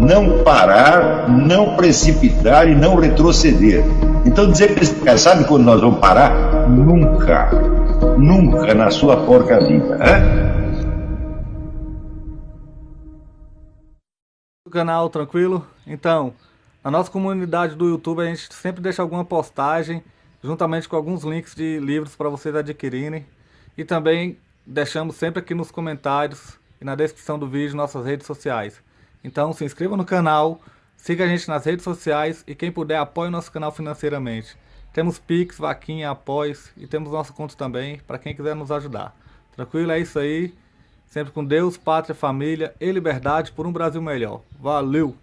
não parar, não precipitar e não retroceder. Então dizer para esse cara, sabe quando nós vamos parar? Nunca. Nunca na sua porca vida. O canal tranquilo? Então, na nossa comunidade do YouTube a gente sempre deixa alguma postagem juntamente com alguns links de livros para vocês adquirirem. E também deixamos sempre aqui nos comentários e na descrição do vídeo nossas redes sociais. Então se inscreva no canal, siga a gente nas redes sociais e quem puder apoie o nosso canal financeiramente. Temos Pix, Vaquinha, Apoies e temos nosso conto também para quem quiser nos ajudar. Tranquilo? É isso aí. Sempre com Deus, pátria, família e liberdade por um Brasil melhor. Valeu!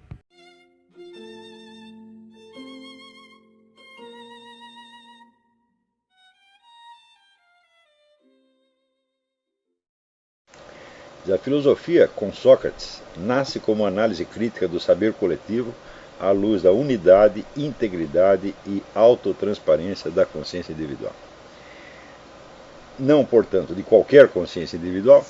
A filosofia, com Sócrates, nasce como análise crítica do saber coletivo à luz da unidade, integridade e autotransparência da consciência individual. Não, portanto, de qualquer consciência individual,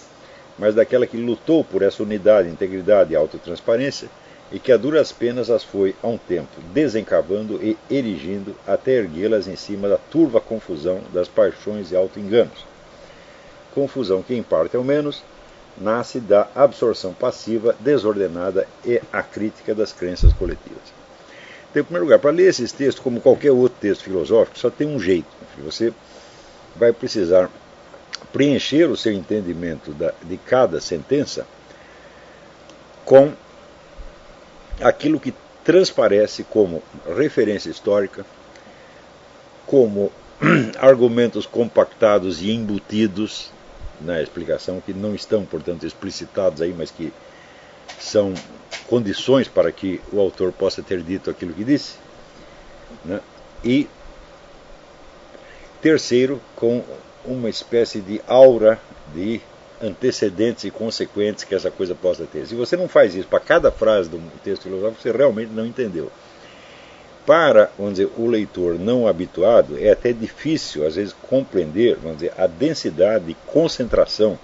mas daquela que lutou por essa unidade, integridade e autotransparência e que a duras penas as foi, há um tempo, desencavando e erigindo até erguê-las em cima da turva confusão das paixões e autoenganos. Confusão que, em parte ao menos, nasce da absorção passiva, desordenada e acrítica das crenças coletivas. Então, em primeiro lugar, para ler esses textos, como qualquer outro texto filosófico, só tem um jeito. Você vai precisar preencher o seu entendimento de cada sentença com aquilo que transparece como referência histórica, como argumentos compactados e embutidos na explicação, que não estão, portanto, explicitados aí, mas que são condições para que o autor possa ter dito aquilo que disse, né? E terceiro, com uma espécie de aura de antecedentes e consequentes que essa coisa possa ter. Se você não faz isso para cada frase de um texto filosófico, você realmente não entendeu. Para, vamos dizer, o leitor não habituado, é até difícil, às vezes, compreender, vamos dizer, a densidade e concentração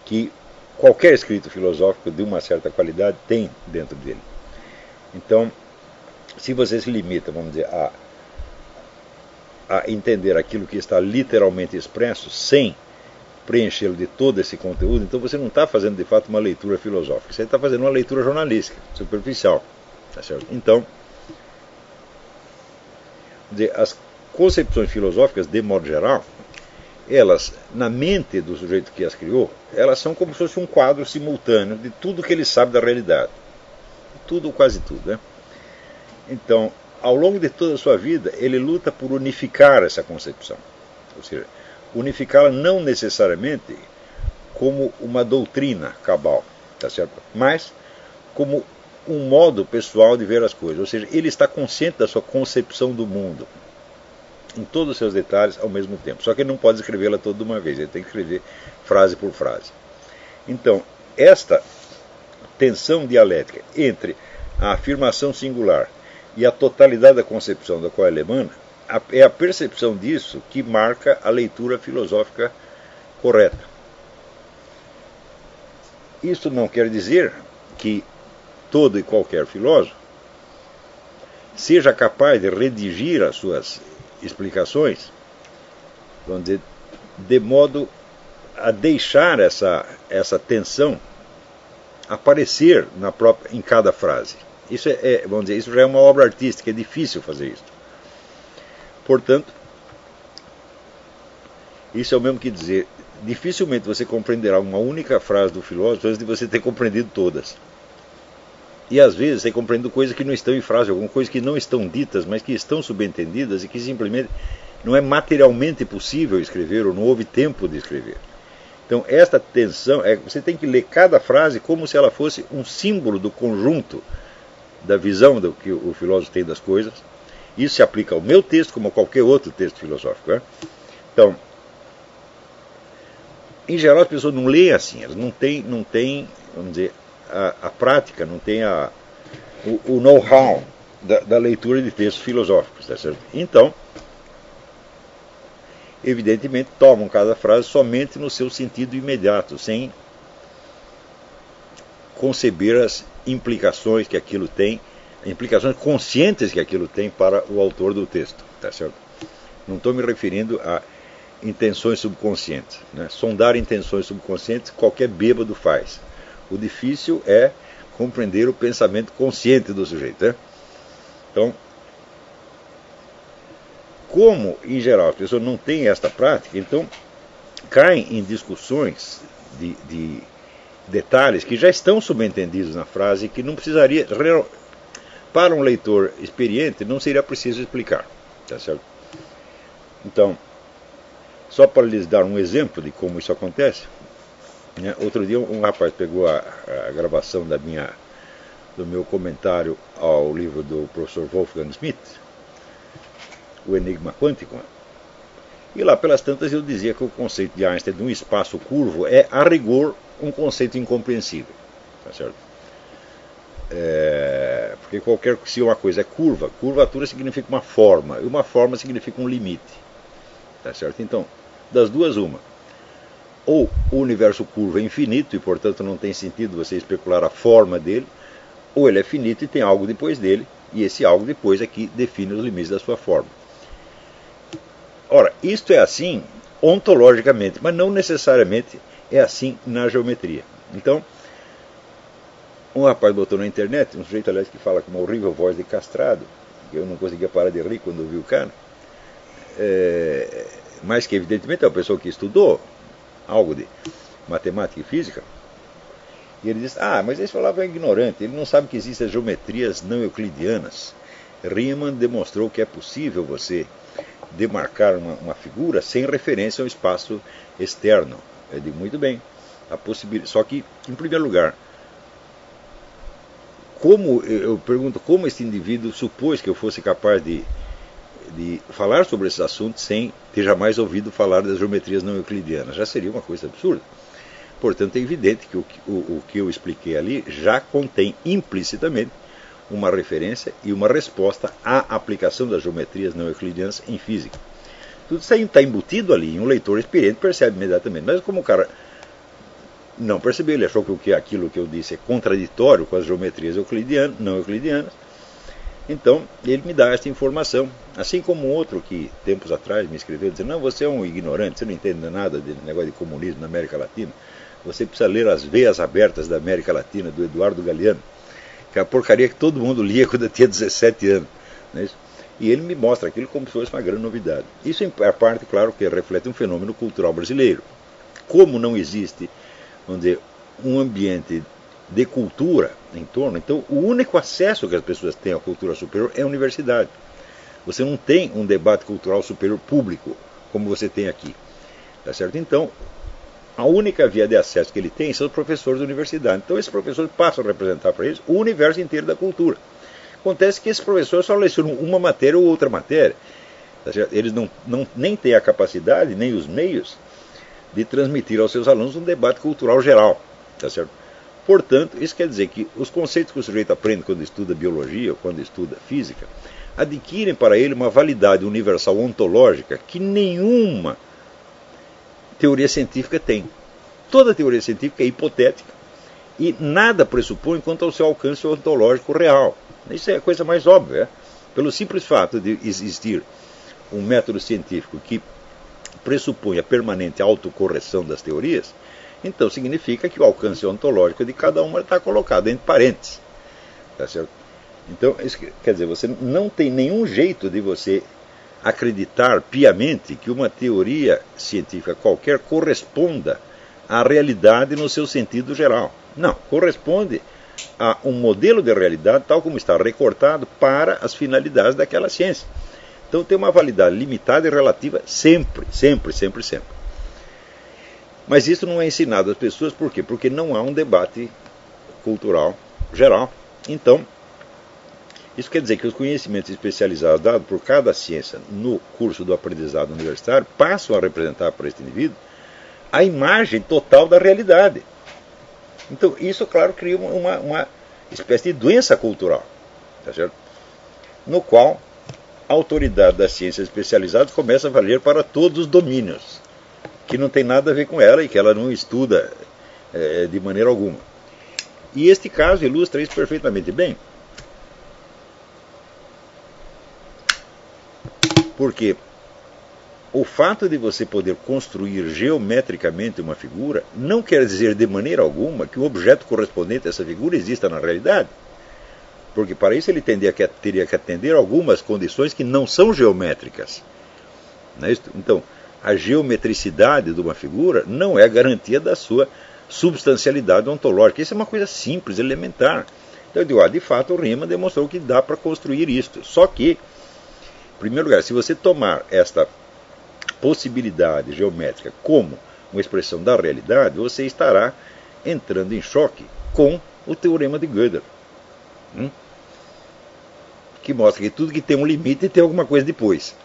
que qualquer escrito filosófico de uma certa qualidade tem dentro dele. Então, se você se limita, vamos dizer, a entender aquilo que está literalmente expresso, sem preenchê-lo de todo esse conteúdo, então você não está fazendo, de fato, uma leitura filosófica. Você está fazendo uma leitura jornalística, superficial. Tá certo? Então, as concepções filosóficas, de modo geral, elas, na mente do sujeito que as criou, elas são como se fosse um quadro simultâneo de tudo que ele sabe da realidade. Tudo, quase tudo, né? Então, ao longo de toda a sua vida, ele luta por unificar essa concepção. Ou seja, unificá-la não necessariamente como uma doutrina cabal, tá certo? Mas como um modo pessoal de ver as coisas. Ou seja, ele está consciente da sua concepção do mundo, em todos os seus detalhes ao mesmo tempo. Só que ele não pode escrevê-la toda de uma vez, ele tem que escrever frase por frase. Então, esta tensão dialética entre a afirmação singular e a totalidade da concepção da qual ela emana, é a percepção disso que marca a leitura filosófica correta. Isso não quer dizer que todo e qualquer filósofo seja capaz de redigir as suas explicações, vamos dizer, de modo a deixar essa tensão aparecer em cada frase. Isso vamos dizer, isso já é uma obra artística, é difícil fazer isso. Portanto, isso é o mesmo que dizer, dificilmente você compreenderá uma única frase do filósofo antes de você ter compreendido todas. E às vezes você compreende coisas que não estão em frase, algumas coisas que não estão ditas, mas que estão subentendidas e que simplesmente não é materialmente possível escrever ou não houve tempo de escrever. Então esta tensão, você tem que ler cada frase como se ela fosse um símbolo do conjunto da visão do que o filósofo tem das coisas. Isso se aplica ao meu texto como a qualquer outro texto filosófico, né? Então, em geral as pessoas não leem assim, elas não têm, vamos dizer, a prática, não tem o know-how da leitura de textos filosóficos, tá certo? Então, evidentemente, tomam cada frase somente no seu sentido imediato, sem conceber-as implicações que aquilo tem, implicações conscientes que aquilo tem para o autor do texto, tá certo? Não estou me referindo a intenções subconscientes, né? Sondar intenções subconscientes qualquer bêbado faz. O difícil é compreender o pensamento consciente do sujeito, né? Então, como em geral as pessoas não têm esta prática, então caem em discussões de detalhes que já estão subentendidos na frase e que não precisaria, para um leitor experiente, não seria preciso explicar, tá certo? Então, só para lhes dar um exemplo de como isso acontece, né? Outro dia um rapaz pegou a gravação do meu comentário ao livro do professor Wolfgang Schmidt, O Enigma Quântico, e lá pelas tantas eu dizia que o conceito de Einstein de um espaço curvo é, a rigor, um conceito incompreensível, tá certo? Porque se uma coisa é curva, curvatura significa uma forma, e uma forma significa um limite, tá certo? Então, das duas, uma. Ou o universo curvo é infinito e, portanto, não tem sentido você especular a forma dele, ou ele é finito e tem algo depois dele, e esse algo depois é que define os limites da sua forma. Ora, isto é assim ontologicamente, mas não necessariamente é assim na geometria. Então, um rapaz botou na internet, um sujeito, aliás, que fala com uma horrível voz de castrado, que eu não conseguia parar de rir quando ouvi o cara, mas que evidentemente é uma pessoa que estudou algo de matemática e física, e ele diz, mas esse falava é ignorante, ele não sabe que existem as geometrias não euclidianas. Riemann demonstrou que é possível você demarcar uma figura sem referência ao espaço externo. Eu digo, muito bem, só que, em primeiro lugar, eu pergunto como esse indivíduo supôs que eu fosse capaz de falar sobre esses assuntos sem ter jamais ouvido falar das geometrias não euclidianas. Já seria uma coisa absurda. Portanto, é evidente que o que eu expliquei ali já contém implicitamente uma referência e uma resposta à aplicação das geometrias não euclidianas em física. Tudo isso está embutido ali, e um leitor experiente percebe imediatamente. Mas como o cara não percebeu, ele achou que aquilo que eu disse é contraditório com as geometrias não euclidianas, então ele me dá esta informação. Assim como um outro que, tempos atrás, me escreveu dizendo, não, você é um ignorante, você não entende nada de negócio de comunismo na América Latina, você precisa ler As Veias Abertas da América Latina, do Eduardo Galeano, que é a porcaria que todo mundo lia quando eu tinha 17 anos. Não é isso? E ele me mostra aquilo como se fosse uma grande novidade. Isso é a parte, claro, que reflete um fenômeno cultural brasileiro. Como não existe, vamos dizer, um ambiente de cultura em torno, então o único acesso que as pessoas têm à cultura superior é a universidade. Você não tem um debate cultural superior público, como você tem aqui. Tá certo? Então, a única via de acesso que ele tem são os professores da universidade. Então, esses professores passam a representar para eles o universo inteiro da cultura. Acontece que esses professores só lecionam uma matéria ou outra matéria. Tá certo? Eles nem têm a capacidade, nem os meios de transmitir aos seus alunos um debate cultural geral. Tá certo? Portanto, isso quer dizer que os conceitos que o sujeito aprende quando estuda biologia ou quando estuda física adquirem para ele uma validade universal ontológica que nenhuma teoria científica tem. Toda teoria científica é hipotética e nada pressupõe quanto ao seu alcance ontológico real. Isso é a coisa mais óbvia. Pelo simples fato de existir um método científico que pressupõe a permanente autocorreção das teorias, então significa que o alcance ontológico de cada uma está colocado entre parênteses. Tá certo? Então, isso quer dizer, você não tem nenhum jeito de você acreditar piamente que uma teoria científica qualquer corresponda à realidade no seu sentido geral. Não, corresponde a um modelo de realidade tal como está recortado para as finalidades daquela ciência. Então tem uma validade limitada e relativa sempre, sempre, sempre, sempre. Mas isso não é ensinado às pessoas, por quê? Porque não há um debate cultural geral. Então, isso quer dizer que os conhecimentos especializados dados por cada ciência no curso do aprendizado universitário passam a representar para este indivíduo a imagem total da realidade. Então, isso, claro, cria uma espécie de doença cultural, tá certo? No qual a autoridade das ciências especializadas começa a valer para todos os domínios, que não tem nada a ver com ela e que ela não estuda de maneira alguma. E este caso ilustra isso perfeitamente bem. Porque o fato de você poder construir geometricamente uma figura não quer dizer de maneira alguma que o objeto correspondente a essa figura exista na realidade. Porque para isso ele teria que atender algumas condições que não são geométricas. Não é isso? Então, a geometricidade de uma figura não é a garantia da sua substancialidade ontológica. Isso é uma coisa simples, elementar. Então eu digo, de fato o Riemann demonstrou que dá para construir isto. Só que, em primeiro lugar, se você tomar esta possibilidade geométrica como uma expressão da realidade, você estará entrando em choque com o teorema de Gödel, que mostra que tudo que tem um limite tem alguma coisa depois.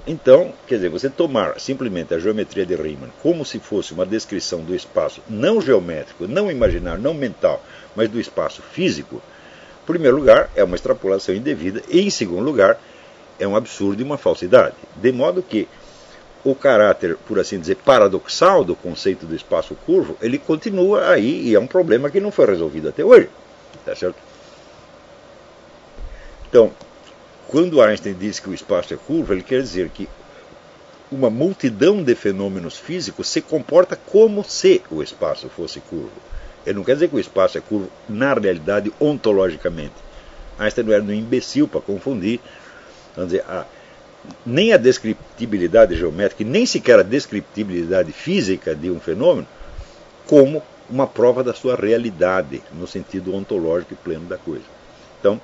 Então, quer dizer, você tomar simplesmente a geometria de Riemann como se fosse uma descrição do espaço não geométrico, não imaginário, não mental, mas do espaço físico, em primeiro lugar, é uma extrapolação indevida, e em segundo lugar, é um absurdo e uma falsidade. De modo que o caráter, por assim dizer, paradoxal do conceito do espaço curvo, ele continua aí, e é um problema que não foi resolvido até hoje. Tá certo? Então, quando Einstein diz que o espaço é curvo, ele quer dizer que uma multidão de fenômenos físicos se comporta como se o espaço fosse curvo. Ele não quer dizer que o espaço é curvo na realidade ontologicamente. Einstein não era um imbecil para confundir, vamos dizer, nem a descriptibilidade geométrica, nem sequer a descriptibilidade física de um fenômeno, como uma prova da sua realidade, no sentido ontológico e pleno da coisa. Então,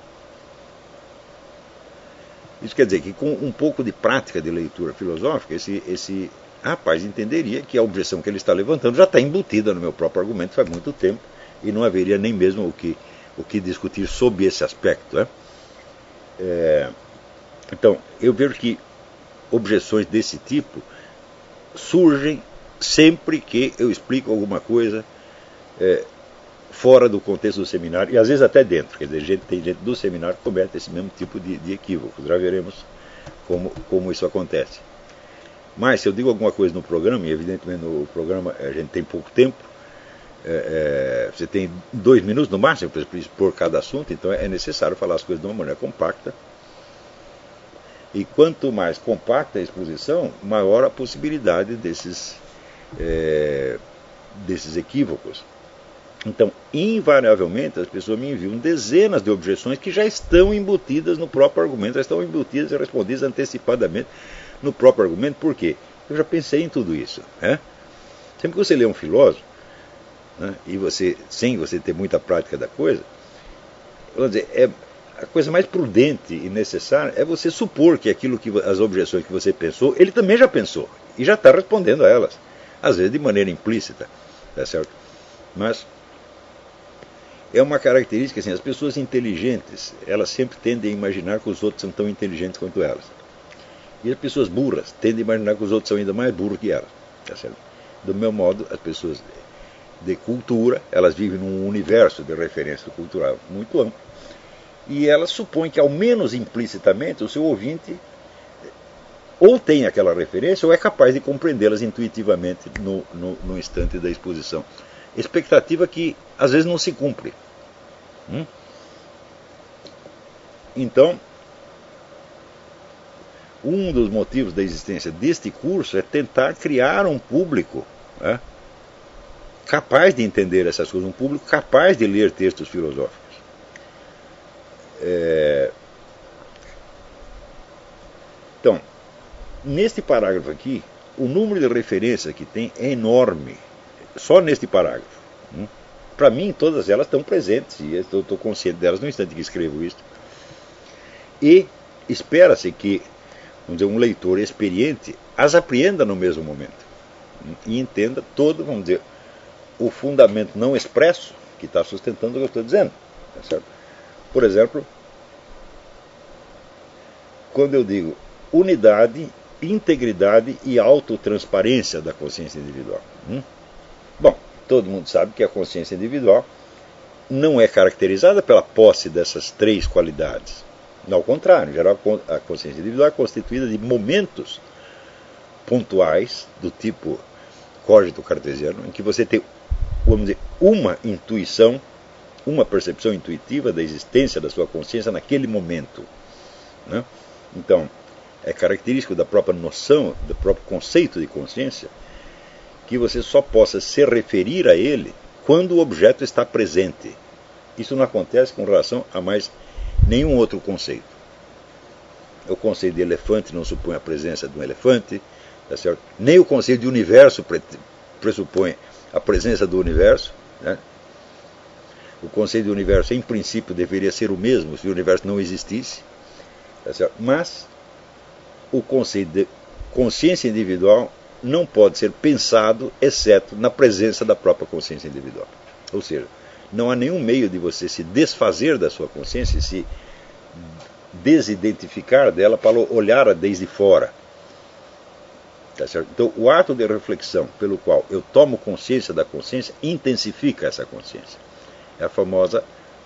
isso quer dizer que com um pouco de prática de leitura filosófica, esse rapaz entenderia que a objeção que ele está levantando já está embutida no meu próprio argumento faz muito tempo, e não haveria nem mesmo o que discutir sobre esse aspecto. Né? Então, eu vejo que objeções desse tipo surgem sempre que eu explico alguma coisa fora do contexto do seminário, e às vezes até dentro. Quer dizer, tem gente do seminário que comete esse mesmo tipo de equívocos. Já veremos como isso acontece. Mas se eu digo alguma coisa no programa, e evidentemente no programa a gente tem pouco tempo, você tem 2 minutos no máximo para expor cada assunto, então é necessário falar as coisas de uma maneira compacta. E quanto mais compacta a exposição, maior a possibilidade desses equívocos. Então, invariavelmente, as pessoas me enviam dezenas de objeções que já estão embutidas no próprio argumento, já estão embutidas e respondidas antecipadamente no próprio argumento. Por quê? Eu já pensei em tudo isso. Sempre que você lê um filósofo, né, e sem você ter muita prática da coisa, vamos dizer, a coisa mais prudente e necessária é você supor que as objeções que você pensou, ele também já pensou, e já está respondendo a elas, às vezes de maneira implícita, tá certo? Mas é uma característica assim, as pessoas inteligentes, elas sempre tendem a imaginar que os outros são tão inteligentes quanto elas. E as pessoas burras tendem a imaginar que os outros são ainda mais burros que elas. Tá certo? Do mesmo modo, as pessoas de cultura, elas vivem num universo de referência cultural muito amplo. E elas supõem que, ao menos implicitamente, o seu ouvinte ou tem aquela referência ou é capaz de compreendê-las intuitivamente no instante da exposição. Expectativa que às vezes não se cumpre. Então, um dos motivos da existência deste curso é tentar criar um público capaz de entender essas coisas, um público capaz de ler textos filosóficos. Então, neste parágrafo aqui, o número de referências que tem é enorme, só neste parágrafo. Para mim, todas elas estão presentes, e eu estou consciente delas no instante que escrevo isso. E espera-se que, vamos dizer, um leitor experiente as apreenda no mesmo momento, e entenda todo, vamos dizer, o fundamento não expresso que está sustentando o que eu estou dizendo. Tá certo? Por exemplo, quando eu digo unidade, integridade e autotransparência da consciência individual. Bom, todo mundo sabe que a consciência individual não é caracterizada pela posse dessas 3 qualidades. Ao contrário, em geral, a consciência individual é constituída de momentos pontuais do tipo cogito cartesiano, em que você tem vamos dizer, uma intuição, uma percepção intuitiva da existência da sua consciência naquele momento, né? Então, é característico da própria noção, do próprio conceito de consciência, que você só possa se referir a ele quando o objeto está presente. Isso não acontece com relação a mais nenhum outro conceito. O conceito de elefante não supõe a presença de um elefante, tá certo? Nem o conceito de universo pressupõe a presença do universo, né? O conceito de universo, em princípio, deveria ser o mesmo se o universo não existisse, tá certo? Mas o conceito de consciência individual não pode ser pensado exceto na presença da própria consciência individual. Ou seja, não há nenhum meio de você se desfazer da sua consciência, se desidentificar dela para olhar-a desde fora. Tá certo? Então, o ato de reflexão pelo qual eu tomo consciência da consciência intensifica essa consciência. É a famosa,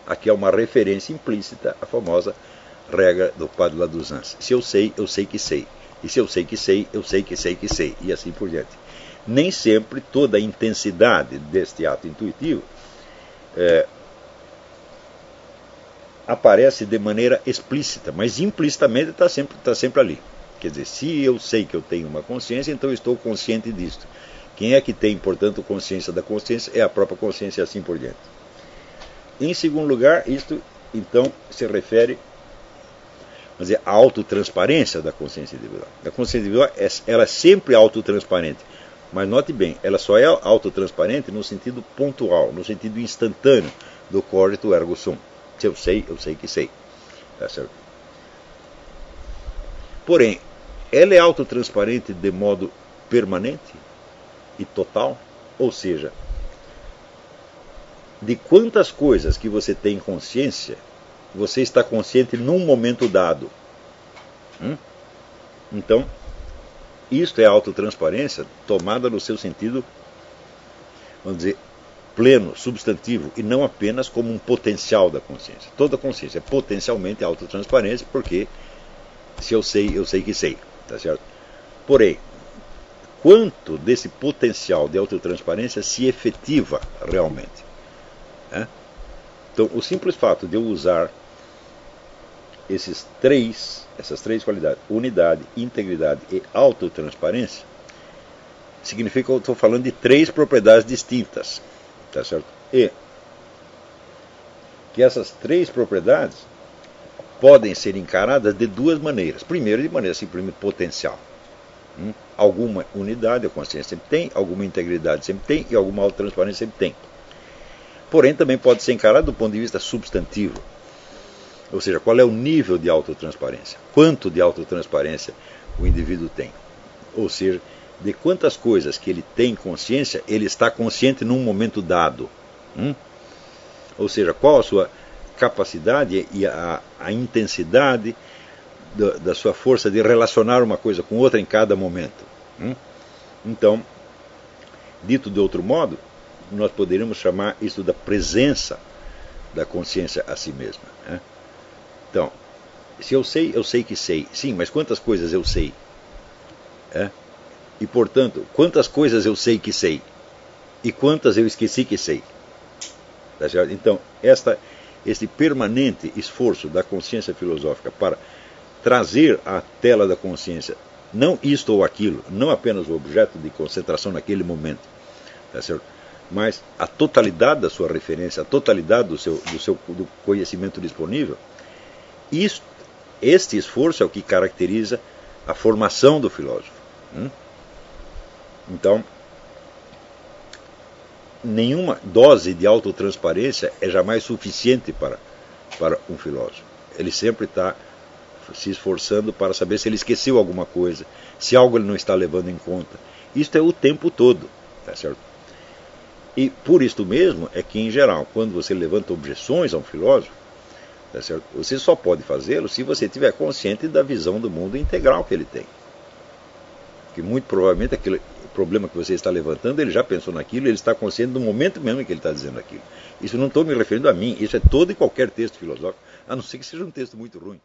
aqui é uma referência implícita, a famosa regra do Padre Laduzans. Se eu sei que sei. E se eu sei que sei, eu sei que sei que sei. E assim por diante. Nem sempre toda a intensidade deste ato intuitivo aparece de maneira explícita, mas implicitamente está sempre ali. Quer dizer, se eu sei que eu tenho uma consciência, então eu estou consciente disto. Quem é que tem, portanto, consciência da consciência é a própria consciência e assim por diante. Em segundo lugar, isto então se refere, vamos dizer, à autotransparência da consciência individual. A consciência individual ela é sempre autotransparente, mas note bem, ela só é autotransparente no sentido pontual, no sentido instantâneo do cogito ergo sum. Se eu sei que sei. Tá certo? Porém, ela é autotransparente de modo permanente e total, ou seja, de quantas coisas que você tem consciência, você está consciente num momento dado. Então, isto é autotransparência tomada no seu sentido, vamos dizer, pleno, substantivo, e não apenas como um potencial da consciência. Toda consciência é potencialmente autotransparência, porque se eu sei que sei. Tá certo? Porém, quanto desse potencial de autotransparência se efetiva realmente? Então, o simples fato de eu usar essas três qualidades, unidade, integridade e autotransparência, significa que eu estou falando de três propriedades distintas, tá certo? E que essas três propriedades podem ser encaradas de duas maneiras. Primeiro, de maneira simplesmente potencial. Alguma unidade a consciência sempre tem, alguma integridade sempre tem e alguma autotransparência sempre tem. Porém, também pode ser encarado do ponto de vista substantivo. Ou seja, qual é o nível de autotransparência? Quanto de autotransparência o indivíduo tem? Ou seja, de quantas coisas que ele tem consciência, ele está consciente num momento dado. Ou seja, qual a sua capacidade e a intensidade da sua força de relacionar uma coisa com outra em cada momento. Então, dito de outro modo, nós poderíamos chamar isso da presença da consciência a si mesma. Então, se eu sei que sei. Sim, mas quantas coisas eu sei? E, portanto, quantas coisas eu sei que sei? E quantas eu esqueci que sei? Tá certo? Então, esse permanente esforço da consciência filosófica para trazer à tela da consciência não isto ou aquilo, não apenas o objeto de concentração naquele momento, tá certo? Mas a totalidade da sua referência, a totalidade do conhecimento disponível, este esforço é o que caracteriza a formação do filósofo. Então, nenhuma dose de autotransparência é jamais suficiente para um filósofo. Ele sempre está se esforçando para saber se ele esqueceu alguma coisa, se algo ele não está levando em conta. Isto é o tempo todo, tá certo? E por isto mesmo é que, em geral, quando você levanta objeções a um filósofo, tá certo? Você só pode fazê-lo se você estiver consciente da visão do mundo integral que ele tem. Porque muito provavelmente aquele problema que você está levantando, ele já pensou naquilo, ele está consciente do momento mesmo em que ele está dizendo aquilo. Isso não estou me referindo a mim, isso é todo e qualquer texto filosófico, a não ser que seja um texto muito ruim.